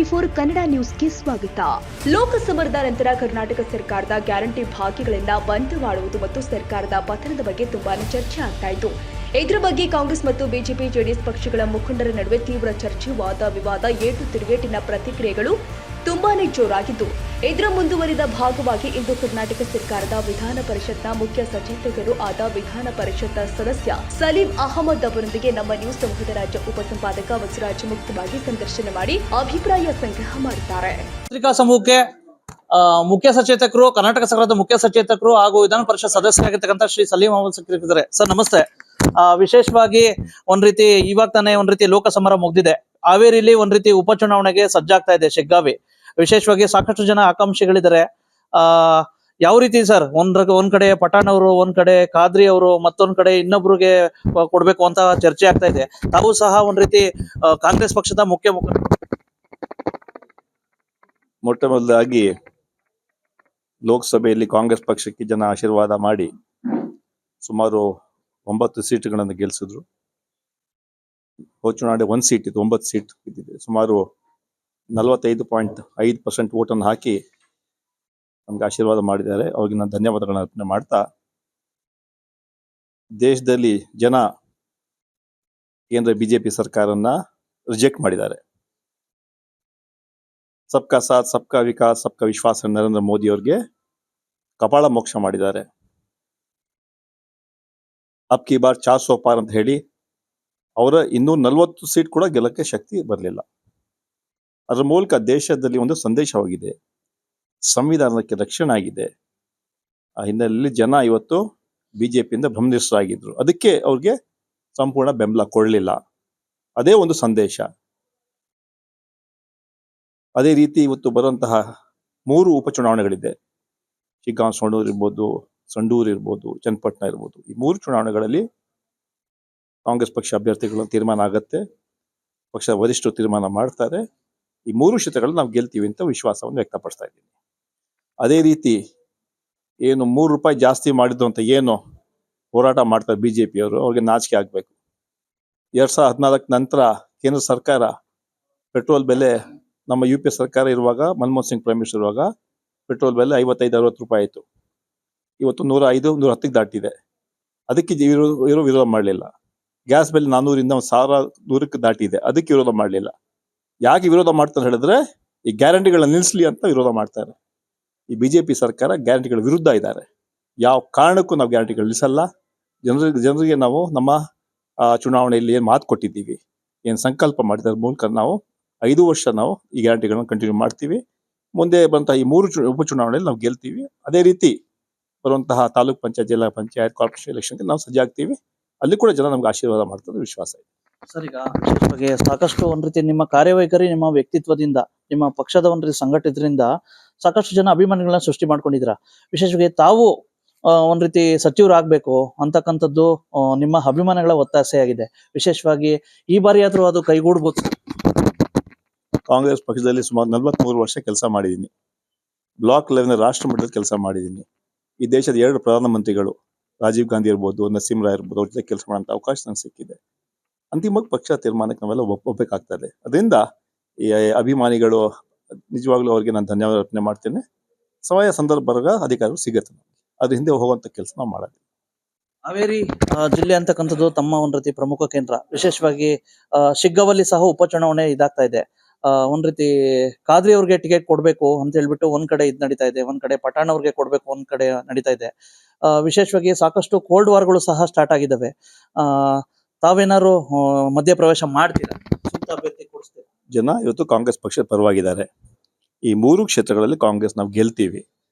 N24 Kannada ನ್ಯೂಸ್ಗೆ ಸ್ವಾಗತ. ಲೋಕಸಮರದ ನಂತರ ಕರ್ನಾಟಕ ಸರ್ಕಾರದ ಗ್ಯಾರಂಟಿ ಭಾಗ್ಯಗಳಿಂದ ಬಂಡವಾಳುವುದು ಮತ್ತು ಸರ್ಕಾರದ ಪತನದ ಬಗ್ಗೆ ತುಂಬಾನೇ ಚರ್ಚೆ ಆಗ್ತಾ ಇತ್ತು. ಇದರ ಬಗ್ಗೆ ಕಾಂಗ್ರೆಸ್ ಮತ್ತು ಬಿಜೆಪಿ ಜೆಡಿಎಸ್ ಪಕ್ಷಗಳ ಮುಖಂಡರ ನಡುವೆ ತೀವ್ರ ಚರ್ಚೆ, ವಾದ ವಿವಾದ, ಏಟು ತಿರುಗೇಟಿನ ಪ್ರತಿಕ್ರಿಯೆಗಳು ತುಂಬಾನೇ ಜೋರಾಗಿದ್ದು, ಇದರ ಮುಂದುವರಿದ ಭಾಗವಾಗಿ ಇಂದು ಕರ್ನಾಟಕ ಸರ್ಕಾರದ ವಿಧಾನ ಪರಿಷತ್ನ ಮುಖ್ಯ ಸಚೇತಕರು ಆದ ವಿಧಾನ ಪರಿಷತ್ ಸದಸ್ಯ ಸಲೀಂ ಅಹಮದ್ ಅವರೊಂದಿಗೆ ನಮ್ಮ ನ್ಯೂಸ್ ಸಮೂಹದ ರಾಜ್ಯ ಉಪಸಂಪಾದಕ ವಸರಾಜ್ ಮುಕ್ತವಾಗಿ ಸಂದರ್ಶನ ಮಾಡಿ ಅಭಿಪ್ರಾಯ ಸಂಗ್ರಹ ಮಾಡಿದ್ದಾರೆ. ಪತ್ರಿಕಾ ಸಮೂಹಕ್ಕೆ ಮುಖ್ಯ ಸಚೇತಕರು, ಕರ್ನಾಟಕ ಸರ್ಕಾರದ ಮುಖ್ಯ ಸಚೇತಕರು ಹಾಗೂ ವಿಧಾನ ಪರಿಷತ್ ಸದಸ್ಯರಾಗಿರ್ತಕ್ಕಂಥ ಶ್ರೀ ಸಲೀಂ ಅಹಮದ್ ಸಿಕ್ಕಿದ್ದಾರೆ. ಸರ್ ನಮಸ್ತೆ. ವಿಶೇಷವಾಗಿ ಒಂದ್ ರೀತಿ ಇವಾಗ ತಾನೇ ಒಂದ್ ರೀತಿ ಲೋಕಸಮರ ಮುಗ್ದಿದೆ. ಹಾವೇರಿಲಿ ಒಂದ್ ರೀತಿ ಉಪಚುನಾವಣೆಗೆ ಸಜ್ಜಾಗ್ತಾ ಇದೆ ಶಿಗ್ಗಾವಿ. ವಿಶೇಷವಾಗಿ ಸಾಕಷ್ಟು ಜನ ಆಕಾಂಕ್ಷಿಗಳಿದ್ದಾರೆ. ಯಾವ ರೀತಿ ಸರ್, ಒಂದ್ ಕಡೆ ಪಠಾಣ್ ಅವರು, ಒಂದ್ ಕಡೆ ಖಾದ್ರಿ ಅವರು, ಮತ್ತೊಂದ್ ಕಡೆ ಇನ್ನೊಬ್ರಿಗೆ ಕೊಡ್ಬೇಕು ಅಂತ ಚರ್ಚೆ ಆಗ್ತಾ ಇದೆ. ತಾವು ಸಹ ಒಂದ್ ರೀತಿ ಕಾಂಗ್ರೆಸ್ ಪಕ್ಷದ ಮುಖ್ಯ ಮೊಟ್ಟ ಮೊದಲಾಗಿ ಲೋಕಸಭೆಯಲ್ಲಿ ಕಾಂಗ್ರೆಸ್ ಪಕ್ಷಕ್ಕೆ ಜನ ಆಶೀರ್ವಾದ ಮಾಡಿ ಸುಮಾರು 9 ಸೀಟುಗಳನ್ನು ಗೆಲ್ಲಿಸಿದ್ರು. ಉಪಚುನಾವಣೆ 1 ಸೀಟ್ ಇತ್ತು, 9 ಸೀಟ್ ಇದ್ದಿದೆ. ಸುಮಾರು 45.5% ಓಟನ್ನು ಹಾಕಿ ನಮ್ಗೆ ಆಶೀರ್ವಾದ ಮಾಡಿದ್ದಾರೆ. ಅವ್ರಿಗೆ ನಾನು ಧನ್ಯವಾದಗಳನ್ನ ಅರ್ಪಣೆ ಮಾಡ್ತಾ, ದೇಶದಲ್ಲಿ ಜನ ಕೇಂದ್ರ ಬಿಜೆಪಿ ಸರ್ಕಾರನ್ನ ರಿಜೆಕ್ಟ್ ಮಾಡಿದ್ದಾರೆ. ಸಬ್ಕಾ ಸಾಥ್, ಸಬ್ಕಾ ವಿಕಾಸ್, ಸಬ್ಕಾ ವಿಶ್ವಾಸ ನರೇಂದ್ರ ಮೋದಿ ಅವ್ರಿಗೆ ಕಪಾಳ ಮೋಕ್ಷ ಮಾಡಿದ್ದಾರೆ. ಅಬ್ ಕಿ ಬಾರ್ 400 ಪಾರ್ ಅಂತ ಹೇಳಿ ಅವರ ಇನ್ನೂ 40 ಸೀಟ್ ಕೂಡ ಗೆಲ್ಲಕ್ಕೆ ಶಕ್ತಿ ಬರಲಿಲ್ಲ. ಅದರ ಮೂಲಕ ದೇಶದಲ್ಲಿ ಒಂದು ಸಂದೇಶವಾಗಿದೆ, ಸಂವಿಧಾನಕ್ಕೆ ರಕ್ಷಣೆ ಆಗಿದೆ. ಆ ಹಿನ್ನೆಲೆಯಲ್ಲಿ ಜನ ಇವತ್ತು ಬಿಜೆಪಿಯಿಂದ ಭ್ರಮನಿಷ್ಠರಾಗಿದ್ರು. ಅದಕ್ಕೆ ಅವ್ರಿಗೆ ಸಂಪೂರ್ಣ ಬೆಂಬಲ ಕೊಡಲಿಲ್ಲ. ಅದೇ ಒಂದು ಸಂದೇಶ. ಅದೇ ರೀತಿ ಇವತ್ತು ಬರುವಂತಹ 3 ಉಪಚುನಾವಣೆಗಳಿದೆ. ಶಿಗ್ಗಾಂವ್ ಸೊಂಡೂರು ಇರ್ಬೋದು, ಸಂಡೂರು ಇರ್ಬೋದು, ಚನ್ನಪಟ್ಟಣ ಇರ್ಬೋದು. ಈ 3 ಚುನಾವಣೆಗಳಲ್ಲಿ ಕಾಂಗ್ರೆಸ್ ಪಕ್ಷ ಅಭ್ಯರ್ಥಿಗಳ ತೀರ್ಮಾನ ಆಗತ್ತೆ. ಪಕ್ಷದ ವರಿಷ್ಠರು ತೀರ್ಮಾನ ಮಾಡ್ತಾರೆ. ಈ 3 ಕ್ಷೇತ್ರಗಳಲ್ಲಿ ನಾವು ಗೆಲ್ತೀವಿ ಅಂತ ವಿಶ್ವಾಸವನ್ನು ವ್ಯಕ್ತಪಡಿಸ್ತಾ ಇದ್ದೀನಿ. ಅದೇ ರೀತಿ ಏನು ₹3 ಜಾಸ್ತಿ ಮಾಡಿದ್ದು ಅಂತ ಏನು ಹೋರಾಟ ಮಾಡ್ತಾರೆ ಬಿಜೆಪಿಯವರು, ಅವ್ರಿಗೆ ನಾಚಿಕೆ ಆಗಬೇಕು. 2014 ನಂತರ ಕೇಂದ್ರ ಸರ್ಕಾರ ಪೆಟ್ರೋಲ್ ಬೆಲೆ, ನಮ್ಮ UPA ಸರ್ಕಾರ ಇರುವಾಗ, ಮನಮೋಹನ್ ಸಿಂಗ್ ಪ್ರೈಮ್ ಮಿನಿಸ್ಟರ್ ಇರುವಾಗ ಪೆಟ್ರೋಲ್ ಬೆಲೆ ₹55-60 ಆಯಿತು. ಇವತ್ತು 105-110 ದಾಟಿದೆ. ಅದಕ್ಕೆ ಇವರು ವಿರೋಧ ಮಾಡಲಿಲ್ಲ. ಗ್ಯಾಸ್ ಬೆಲೆ 400ರಿಂದ 1000 ದಾಟಿದೆ. ಅದಕ್ಕೆ ವಿರೋಧ ಮಾಡಲಿಲ್ಲ. ಯಾಕೆ ವಿರೋಧ ಮಾಡ್ತಾರೆ ಹೇಳಿದ್ರೆ, ಈ ಗ್ಯಾರಂಟಿಗಳನ್ನ ನಿಲ್ಲಿಸಲಿ ಅಂತ ವಿರೋಧ ಮಾಡ್ತಾರೆ. ಈ ಬಿಜೆಪಿ ಸರ್ಕಾರ ಗ್ಯಾರಂಟಿಗಳ ವಿರುದ್ಧ ಇದ್ದಾರೆ. ಯಾವ ಕಾರಣಕ್ಕೂ ನಾವು ಗ್ಯಾರಂಟಿಗಳು ನಿಲ್ಲಿಸಲ್ಲ. ಜನರಿಗೆ ನಾವು ನಮ್ಮ ಚುನಾವಣೆಯಲ್ಲಿ ಏನು ಮಾತು ಕೊಟ್ಟಿದ್ದೀವಿ, ಏನು ಸಂಕಲ್ಪ ಮಾಡಿದ ಮೂಲಕ ನಾವು 5 ವರ್ಷ ನಾವು ಈ ಗ್ಯಾರಂಟಿಗಳನ್ನ ಕಂಟಿನ್ಯೂ ಮಾಡ್ತೀವಿ. ಮುಂದೆ ಬಂತಹ ಈ 3 ಉಪಚುನಾವಣೆಯಲ್ಲಿ ನಾವು ಗೆಲ್ತೀವಿ. ಅದೇ ರೀತಿ ಬರುವಂತಹ ತಾಲೂಕ್ ಪಂಚಾಯತ್, ಜಿಲ್ಲಾ ಪಂಚಾಯತ್, ಕಾರ್ಪೊರೇಷನ್ ಎಲೆಕ್ಷನ್ಗೆ ನಾವು ಸಜ್ಜಾಗ್ತೀವಿ. ಅಲ್ಲಿ ಕೂಡ ಜನ ನಮ್ಗೆ ಆಶೀರ್ವಾದ ಮಾಡ್ತಾರೆ, ವಿಶ್ವಾಸ ಇದೆ. ಸರ್, ಈಗ ವಿಶೇಷವಾಗಿ ಸಾಕಷ್ಟು ಒಂದ್ ರೀತಿ ನಿಮ್ಮ ಕಾರ್ಯವೈಖರಿ, ನಿಮ್ಮ ವ್ಯಕ್ತಿತ್ವದಿಂದ, ನಿಮ್ಮ ಪಕ್ಷದ ಒಂದ್ ರೀತಿ ಸಂಘಟಿತರಿಂದ ಸಾಕಷ್ಟು ಜನ ಅಭಿಮಾನಿಗಳನ್ನ ಸೃಷ್ಟಿ ಮಾಡ್ಕೊಂಡಿದ್ರ. ವಿಶೇಷವಾಗಿ ತಾವು ಒಂದ್ ರೀತಿ ಸಚಿವರಾಗಬೇಕು ಅಂತಕ್ಕಂಥದ್ದು ನಿಮ್ಮ ಅಭಿಮಾನಿಗಳ ಒತ್ತಾಸೆಯಾಗಿದೆ. ವಿಶೇಷವಾಗಿ ಈ ಬಾರಿ ಆದ್ರೂ ಅದು ಕೈಗೂಡ್ಬೋದು. ಕಾಂಗ್ರೆಸ್ ಪಕ್ಷದಲ್ಲಿ ಸುಮಾರು 43 ವರ್ಷ ಕೆಲಸ ಮಾಡಿದ್ದೀನಿ. ಬ್ಲಾಕ್ ಲೆವೆಲ್ ರಾಷ್ಟ್ರ ಮಟ್ಟದಲ್ಲಿ ಕೆಲಸ ಮಾಡಿದ್ದೀನಿ. ಈ ದೇಶದ 2 ಪ್ರಧಾನಮಂತ್ರಿಗಳು, ರಾಜೀವ್ ಗಾಂಧಿ ಇರ್ಬೋದು, ನರಸಿಂಹರಾವ್ ಇರ್ಬೋದು, ಅವ್ರ ಜೊತೆ ಕೆಲಸ ಮಾಡೋಂಥ ಅವಕಾಶ ನಂಗೆ ಸಿಕ್ಕಿದೆ. ಅಂತಿಮವಾಗಿ ಪಕ್ಷ ತೀರ್ಮಾನಕ್ಕೆ ನಾವೆಲ್ಲ ಒಪ್ಪಬೇಕಾಗ್ತದೆ. ಅದರಿಂದ ಈ ಅಭಿಮಾನಿಗಳು ನಿಜವಾಗ್ಲೂ ಅವ್ರಿಗೆ ನಾನು ಧನ್ಯವಾದ ಅರ್ಪಣೆ ಮಾಡ್ತೇನೆ. ಸಮಯ ಸಂದರ್ಭ ಬರುವಾಗ ಅಧಿಕಾರಗಳು ಸಿಗುತ್ತೆ. ಅದ್ರ ಹಿಂದೆ ಹೋಗುವಂತ ಕೆಲಸ ನಾವು ಮಾಡೋದು. ಹಾವೇರಿ ಜಿಲ್ಲೆ ಅಂತಕ್ಕಂಥದ್ದು ತಮ್ಮ ಒಂದ್ ರೀತಿ ಪ್ರಮುಖ ಕೇಂದ್ರ. ವಿಶೇಷವಾಗಿ ಶಿಗ್ಗಾವಲ್ಲಿ ಸಹ ಉಪಚುನಾವಣೆ ಇದಾಗ್ತಾ ಇದೆ. ಒಂದ್ ರೀತಿ ಖಾದ್ರಿ ಅವ್ರಿಗೆ ಟಿಕೆಟ್ ಕೊಡ್ಬೇಕು ಅಂತ ಹೇಳ್ಬಿಟ್ಟು ಒಂದ್ ಕಡೆ ಇದ್ ನಡೀತಾ ಇದೆ, ಒಂದ್ ಕಡೆ ಪಠಾಣ್ ಅವ್ರಿಗೆ ಕೊಡ್ಬೇಕು ಒಂದ್ ಕಡೆ ನಡೀತಾ ಇದೆ. ವಿಶೇಷವಾಗಿ ಸಾಕಷ್ಟು ಕೋಲ್ಡ್ ವಾರ್ಗಳು ಸಹ ಸ್ಟಾರ್ಟ್ ಆಗಿದ್ದಾವೆ. ತಾವೇನಾದ್ರು ಮಧ್ಯಪ್ರವೇಶ ಮಾಡ್ತೀರಾ? ಸೂಕ್ತ ಅಭ್ಯರ್ಥಿ ಕೊಡಿಸ್ತೀರಾ? ಜನ ಇವತ್ತು ಕಾಂಗ್ರೆಸ್ ಪಕ್ಷದ ಪರವಾಗಿದ್ದಾರೆ. ಈ 3 ಕ್ಷೇತ್ರಗಳಲ್ಲಿ ಕಾಂಗ್ರೆಸ್ ನಾವು ಗೆಲ್ತೀವಿ.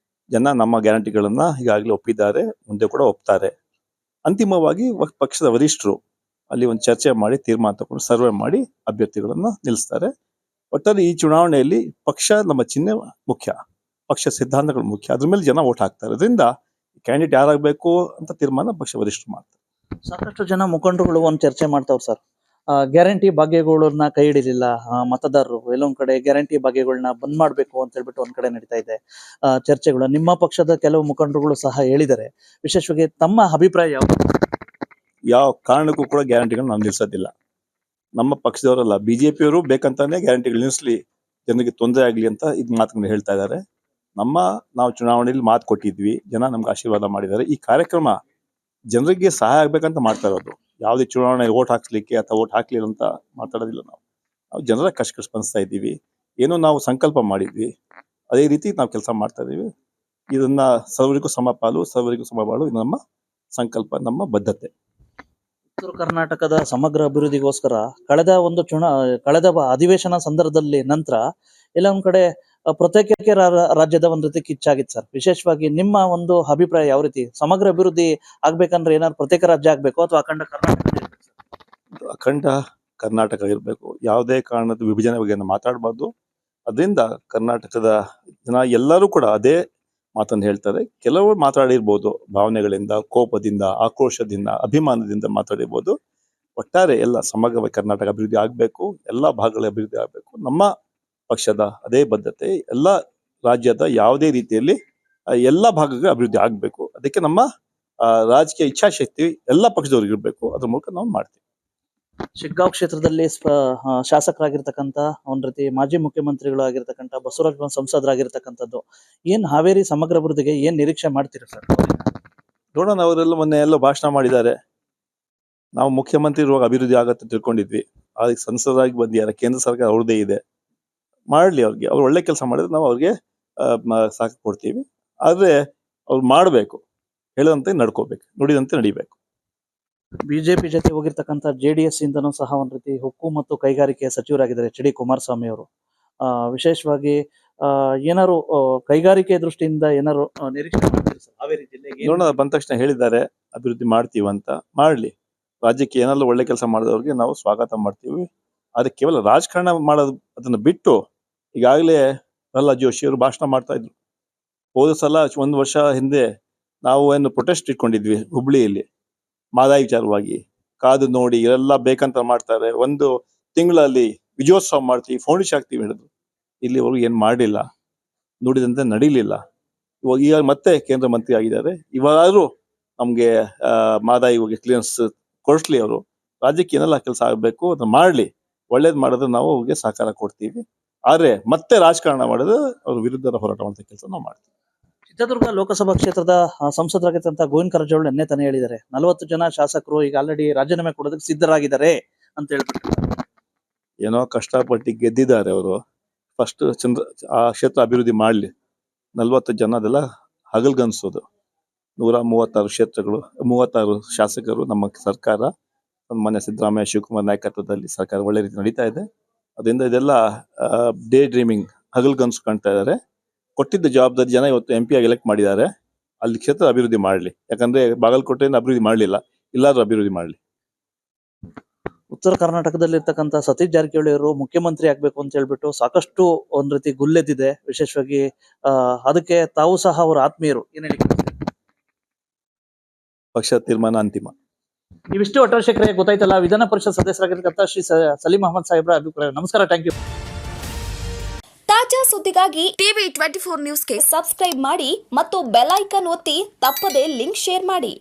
ಜನ ನಮ್ಮ ಗ್ಯಾರಂಟಿಗಳನ್ನ ಈಗಾಗಲೇ ಒಪ್ಪಿದ್ದಾರೆ, ಮುಂದೆ ಕೂಡ ಒಪ್ತಾರೆ. ಅಂತಿಮವಾಗಿ ಪಕ್ಷದ ವರಿಷ್ಠರು ಅಲ್ಲಿ ಒಂದು ಚರ್ಚೆ ಮಾಡಿ ತೀರ್ಮಾನ ತಗೊಂಡು ಸರ್ವೆ ಮಾಡಿ ಅಭ್ಯರ್ಥಿಗಳನ್ನ ನಿಲ್ಲಿಸ್ತಾರೆ. ಒಟ್ಟಾರೆ ಈ ಚುನಾವಣೆಯಲ್ಲಿ ಪಕ್ಷ, ನಮ್ಮ ಚಿಹ್ನೆ ಮುಖ್ಯ, ಪಕ್ಷ ಸಿದ್ಧಾಂತಗಳು ಮುಖ್ಯ. ಅದ್ರ ಮೇಲೆ ಜನ ಓಟ್ ಹಾಕ್ತಾರೆ. ಅದರಿಂದ ಕ್ಯಾಂಡಿಡೇಟ್ ಯಾರಾಗಬೇಕು ಅಂತ ತೀರ್ಮಾನ ಪಕ್ಷ ವರಿಷ್ಠರು ಮಾಡ್ತಾರೆ. ಸಾಕಷ್ಟು ಜನ ಮುಖಂಡರುಗಳು ಒಂದ್ ಚರ್ಚೆ ಮಾಡ್ತಾವ್ರು ಸರ್. ಗ್ಯಾರಂಟಿ ಭಾಗ್ಯಗಳನ್ನ ಕೈ ಹಿಡಿಲಿಲ್ಲ ಮತದಾರರು. ಎಲ್ಲೊಂದ್ ಕಡೆ ಗ್ಯಾರಂಟಿ ಭಾಗ್ಯಗಳನ್ನ ಬಂದ್ ಮಾಡ್ಬೇಕು ಅಂತ ಹೇಳ್ಬಿಟ್ಟು ಒಂದ್ ಕಡೆ ನಡೀತಾ ಇದೆ ಚರ್ಚೆಗಳು. ನಿಮ್ಮ ಪಕ್ಷದ ಕೆಲವು ಮುಖಂಡರುಗಳು ಸಹ ಹೇಳಿದ್ದಾರೆ. ವಿಶೇಷವಾಗಿ ತಮ್ಮ ಅಭಿಪ್ರಾಯ ಯಾವುದು? ಯಾವ ಕಾರಣಕ್ಕೂ ಕೂಡ ಗ್ಯಾರಂಟಿಗಳನ್ನ ನಾವು ನಿಲ್ಲಿಸೋದಿಲ್ಲ. ನಮ್ಮ ಪಕ್ಷದವರಲ್ಲ, ಬಿಜೆಪಿಯವರು ಬೇಕಂತಾನೆ ಗ್ಯಾರಂಟಿಗಳು ನಿಲ್ಲಿಸಲಿ, ಜನರಿಗೆ ತೊಂದರೆ ಆಗಲಿ ಅಂತ ಇದು ಮಾತುಗಳನ್ನ ಹೇಳ್ತಾ ಇದ್ದಾರೆ. ನಾವು ಚುನಾವಣೆಯಲ್ಲಿ ಮಾತು ಕೊಟ್ಟಿದ್ವಿ, ಜನ ನಮ್ಗೆ ಆಶೀರ್ವಾದ ಮಾಡಿದ್ದಾರೆ. ಈ ಕಾರ್ಯಕ್ರಮ ಜನರಿಗೆ ಸಹಾಯ ಆಗ್ಬೇಕಂತ ಮಾಡ್ತಾ ಇರೋದು. ಯಾವುದೇ ಚುನಾವಣೆ ಓಟ್ ಹಾಕ್ಸ್ಲಿಕ್ಕೆ ಅಥವಾ ಓಟ್ ಹಾಕ್ಲಿಲ್ಲ ಅಂತ ಮಾತಾಡೋದಿಲ್ಲ. ನಾವು ಜನರ ಕಷ್ಟ ಸ್ಪಂದಿಸ್ತಾ ಇದ್ದೀವಿ. ಏನೋ ನಾವು ಸಂಕಲ್ಪ ಮಾಡಿದ್ವಿ, ಅದೇ ರೀತಿ ನಾವು ಕೆಲಸ ಮಾಡ್ತಾ ಇದೀವಿ. ಇದನ್ನ ಸರ್ವರಿಗೂ ಸಮಪಾಲು, ಸರ್ವರಿಗೂ ಸಮಬಾಳು, ಇದು ನಮ್ಮ ಸಂಕಲ್ಪ, ನಮ್ಮ ಬದ್ಧತೆ. ಉತ್ತರ ಕರ್ನಾಟಕದ ಸಮಗ್ರ ಅಭಿವೃದ್ಧಿಗೋಸ್ಕರ ಕಳೆದ ಅಧಿವೇಶನ ಸಂದರ್ಭದಲ್ಲಿ ನಂತರ ಎಲ್ಲ ಒಂದ್ ಕಡೆ ಪ್ರತ್ಯೇಕ ರಾಜ್ಯದ ಒಂದ್ ರೀತಿ ಕಿಚ್ಚಾಗಿತ್ತು ಸರ್. ವಿಶೇಷವಾಗಿ ನಿಮ್ಮ ಒಂದು ಅಭಿಪ್ರಾಯ ಯಾವ ರೀತಿ? ಸಮಗ್ರ ಅಭಿವೃದ್ಧಿ ಆಗ್ಬೇಕಂದ್ರೆ ಏನಾದ್ರು ಪ್ರತ್ಯೇಕ ರಾಜ್ಯ ಆಗ್ಬೇಕು ಅಥವಾ ಅಖಂಡ ಕರ್ನಾಟಕ ಇರ್ಬೇಕು ಸರ್? ಅಖಂಡ ಕರ್ನಾಟಕ ಇರಬೇಕು. ಯಾವುದೇ ಕಾರಣದ ವಿಭಜನೆ ಬಗ್ಗೆ ಮಾತಾಡಬಾರ್ದು. ಅದರಿಂದ ಕರ್ನಾಟಕದ ಜನ ಎಲ್ಲರೂ ಕೂಡ ಅದೇ ಮಾತನ್ನು ಹೇಳ್ತಾರೆ. ಕೆಲವರು ಮಾತಾಡಿರ್ಬೋದು, ಭಾವನೆಗಳಿಂದ, ಕೋಪದಿಂದ, ಆಕ್ರೋಶದಿಂದ, ಅಭಿಮಾನದಿಂದ ಮಾತಾಡಿರ್ಬೋದು. ಒಟ್ಟಾರೆ ಎಲ್ಲ ಸಮಗ್ರವಾಗಿ ಕರ್ನಾಟಕ ಅಭಿವೃದ್ಧಿ ಆಗಬೇಕು, ಎಲ್ಲ ಭಾಗಗಳ ಅಭಿವೃದ್ಧಿ ಆಗಬೇಕು. ನಮ್ಮ ಪಕ್ಷದ ಅದೇ ಬದ್ಧತೆ, ಎಲ್ಲ ರಾಜ್ಯದ ಯಾವುದೇ ರೀತಿಯಲ್ಲಿ ಎಲ್ಲ ಭಾಗಗಳ ಅಭಿವೃದ್ಧಿ ಆಗಬೇಕು. ಅದಕ್ಕೆ ನಮ್ಮ ರಾಜಕೀಯ ಇಚ್ಛಾಶಕ್ತಿ ಎಲ್ಲ ಪಕ್ಷದವ್ರಿಗೆ ಇರಬೇಕು. ಅದ್ರ ಮೂಲಕ ನಾವು ಮಾಡ್ತೀವಿ. ಶಿಗ್ಗಾಂವ್ ಕ್ಷೇತ್ರದಲ್ಲಿ ಶಾಸಕರಾಗಿರ್ತಕ್ಕಂಥ ಒಂದ್ ರೀತಿ ಮಾಜಿ ಮುಖ್ಯಮಂತ್ರಿಗಳು ಆಗಿರ್ತಕ್ಕಂಥ ಬಸವರಾಜ ಬೊಮ್ಮಾಯಿ ಸಂಸದರಾಗಿರ್ತಕ್ಕಂಥದ್ದು ಏನ್ ಹಾವೇರಿ ಸಮಗ್ರ ಅಭಿವೃದ್ಧಿಗೆ ಏನ್ ನಿರೀಕ್ಷೆ ಮಾಡ್ತೀರಾ ಸರ್? ನೋಡೋಣ, ಅವರೆಲ್ಲ ಮೊನ್ನೆ ಎಲ್ಲ ಭಾಷಣ ಮಾಡಿದ್ದಾರೆ. ನಾವು ಮುಖ್ಯಮಂತ್ರಿ ಇರುವಾಗ ಅಭಿವೃದ್ಧಿ ಆಗತ್ತೆ ತಿಳ್ಕೊಂಡಿದ್ವಿ. ಅದಕ್ಕೆ ಸಂಸದರಾಗಿ ಬಂದಿದ್ದಾರೆ. ಕೇಂದ್ರ ಸರ್ಕಾರ ಅವ್ರದ್ದೇ ಇದೆ, ಮಾಡ್ಲಿ. ಅವ್ರು ಒಳ್ಳೆ ಕೆಲಸ ಮಾಡಿದ್ರೆ ನಾವು ಅವ್ರಿಗೆ ಸಾಕು ಕೊಡ್ತೀವಿ. ಆದ್ರೆ ಅವ್ರು ಮಾಡ್ಬೇಕು, ಹೇಳಿದಂತೆ ನಡ್ಕೋಬೇಕು, ನುಡಿದಂತೆ ನಡಿಬೇಕು. ಬಿಜೆಪಿ ಜೊತೆ ಹೋಗಿರ್ತಕ್ಕಂಥ JDS ಇಂದನೂ ಸಹ ಒಂದ್ ರೀತಿ ಉಕ್ಕು ಮತ್ತು ಕೈಗಾರಿಕೆ ಸಚಿವರಾಗಿದ್ದಾರೆ HD ಕುಮಾರಸ್ವಾಮಿ ಅವರು. ವಿಶೇಷವಾಗಿ ಏನಾರು ಕೈಗಾರಿಕೆ ದೃಷ್ಟಿಯಿಂದ ಏನಾರು ನಿರೀಕ್ಷೆ ಮಾಡ್ತೀರಿ ಸರ್ ಹಾವೇರಿ ಜಿಲ್ಲೆಗೆ? ನೋಡೋಣ, ಬಂದ ತಕ್ಷಣ ಹೇಳಿದ್ದಾರೆ ಅಭಿವೃದ್ಧಿ ಮಾಡ್ತೀವಂತ. ಮಾಡ್ಲಿ. ರಾಜ್ಯಕ್ಕೆ ಏನಾದ್ರು ಒಳ್ಳೆ ಕೆಲಸ ಮಾಡಿದವ್ರಿಗೆ ನಾವು ಸ್ವಾಗತ ಮಾಡ್ತೀವಿ. ಆದ್ರೆ ಕೇವಲ ರಾಜಕಾರಣ ಮಾಡೋದು ಅದನ್ನ ಬಿಟ್ಟು, ಈಗಾಗಲೇ ಪ್ರಹ್ಲಾದ್ ಜೋಶಿ ಅವರು ಭಾಷಣ ಮಾಡ್ತಾ ಇದ್ರು. ಹೋದ ಸಲ 1 ವರ್ಷ ಹಿಂದೆ ನಾವು ಏನು ಪ್ರೊಟೆಸ್ಟ್ ಇಟ್ಕೊಂಡಿದ್ವಿ ಹುಬ್ಳಿಯಲ್ಲಿ ಮಾದಾಯಿ ವಿಚಾರವಾಗಿ. ಕಾದು ನೋಡಿ, ಇವೆಲ್ಲ ಬೇಕಂತ ಮಾಡ್ತಾರೆ, 1 ತಿಂಗಳಲ್ಲಿ ವಿಜಯೋತ್ಸವ ಮಾಡ್ತೀವಿ, ಫೌಂಡೇಶನ್ ಹಾಕ್ತೀವಿ ಹೇಳಿದ್ರು. ಇಲ್ಲಿವರೆಗೂ ಏನ್ ಮಾಡಲಿಲ್ಲ, ನುಡಿದಂತೆ ನಡೀಲಿಲ್ಲ. ಈಗ ಮತ್ತೆ ಕೇಂದ್ರ ಮಂತ್ರಿ ಆಗಿದ್ದಾರೆ. ಇವಾಗಾದ್ರೂ ನಮ್ಗೆ ಮಾದಾಯಿ ಹೋಗಿ ಕ್ಲಿಯರೆನ್ಸ್ ಕೊಡಿಸ್ಲಿ. ಅವರು ರಾಜ್ಯಕ್ಕೆ ಏನೆಲ್ಲ ಕೆಲಸ ಆಗಬೇಕು ಅದನ್ನ ಮಾಡ್ಲಿ. ಒಳ್ಳೇದ್ ಮಾಡಿದ್ರೆ ನಾವು ಅವ್ರಿಗೆ ಸಹಕಾರ ಕೊಡ್ತೀವಿ. ಆದ್ರೆ ಮತ್ತೆ ರಾಜಕಾರಣ ಮಾಡಿದ್ರೆ ಅವ್ರ ವಿರುದ್ಧ ಹೋರಾಟ ಮಾಡುವಂತ ಕೆಲಸ ನಾವು ಮಾಡ್ತೀವಿ. ಚಿತ್ರದುರ್ಗ ಲೋಕಸಭಾ ಕ್ಷೇತ್ರದ ಸಂಸದರಾಗಿರ್ತಂತ ಗೋವಿಂದ ಕಾರಜೋಳ ನಿನ್ನೆ ತಾನೇ ಹೇಳಿದ್ದಾರೆ 40 ಜನ ಶಾಸಕರು ಈಗ ಆಲ್ರೆಡಿ ರಾಜೀನಾಮೆ ಕೊಡೋದಕ್ಕೆ ಸಿದ್ಧರಾಗಿದ್ದಾರೆ ಅಂತ ಹೇಳ್ಬಿಟ್ಟು. ಏನೋ ಕಷ್ಟಪಟ್ಟು ಗೆದ್ದಿದ್ದಾರೆ ಅವರು. ಫಸ್ಟ್ ಆ ಕ್ಷೇತ್ರ ಅಭಿವೃದ್ಧಿ ಮಾಡ್ಲಿ. 40 ಜನ ಅದೆಲ್ಲ ಹಗಲ್ಗನ್ಸೋದು. 136 ಕ್ಷೇತ್ರಗಳು, 36 ಶಾಸಕರು. ನಮ್ಮ ಸರ್ಕಾರ ಮಾನ್ಯ ಸಿದ್ದರಾಮಯ್ಯ ಶಿವಕುಮಾರ್ ನಾಯಕತ್ವದಲ್ಲಿ ಸರ್ಕಾರ ಒಳ್ಳೆ ರೀತಿ ನಡೀತಾ ಇದೆ. ಅದರಿಂದ ಇದೆಲ್ಲ ಡೇ ಡ್ರೀಮಿಂಗ್, ಹಗಲ್ಗನ್ಸು ಕಾಣ್ತಾ ಇದ್ದಾರೆ. ಕೊಟ್ಟಿದ್ದ ಜವಾಬ್ದಾರಿ ಜನ ಇವತ್ತು MP ಆಗಿ ಎಲೆಕ್ಟ್ ಮಾಡಿದ್ದಾರೆ. ಅಲ್ಲಿ ಕ್ಷೇತ್ರ ಅಭಿವೃದ್ಧಿ ಮಾಡಲಿ. ಯಾಕಂದ್ರೆ ಬಾಗಲಕೋಟೆಯನ್ನು ಅಭಿವೃದ್ಧಿ ಮಾಡಲಿಲ್ಲ, ಇಲ್ಲಾದ್ರೂ ಅಭಿವೃದ್ಧಿ ಮಾಡಲಿ. ಉತ್ತರ ಕರ್ನಾಟಕದಲ್ಲಿ ಇರ್ತಕ್ಕಂಥ ಸತೀಶ್ ಜಾರಕಿಹೊಳಿ ಅವರು ಮುಖ್ಯಮಂತ್ರಿ ಆಗ್ಬೇಕು ಅಂತ ಹೇಳ್ಬಿಟ್ಟು ಸಾಕಷ್ಟು ಒಂದ್ ರೀತಿ ಗುಲ್ಲೆದ್ದಿದೆ. ವಿಶೇಷವಾಗಿ ಅದಕ್ಕೆ ತಾವು ಸಹ ಅವರ ಆತ್ಮೀಯರು ಏನ್ ಹೇಳಿ? ಪಕ್ಷ ತೀರ್ಮಾನ ಅಂತಿಮ. ಇವಿಷ್ಟು ಒಟ್ಟಾರೆ ಗೊತ್ತಾಯ್ತಲ್ಲ ವಿಧಾನ ಪರಿಷತ್ ಸದಸ್ಯರಾಗಿರ್ತಕ್ಕಂಥ ಶ್ರೀ ಸಲೀಂ ಅಹಮದ್ ಸಾಹೇಬ್ರ ಅಭಿಪ್ರಾಯ. ನಮಸ್ಕಾರ, ಥ್ಯಾಂಕ್ ಯು. ತಾಜಾ ಸುದ್ದಿಗಾಗಿ TV 24 ನ್ಯೂಸ್ಗೆ ಸಬ್ಸ್ಕ್ರೈಬ್ ಮಾಡಿ ಮತ್ತು ಬೆಲ್ ಐಕಾನ್ ಒತ್ತಿ ತಪ್ಪದೇ ಲಿಂಕ್ ಶೇರ್ ಮಾಡಿ.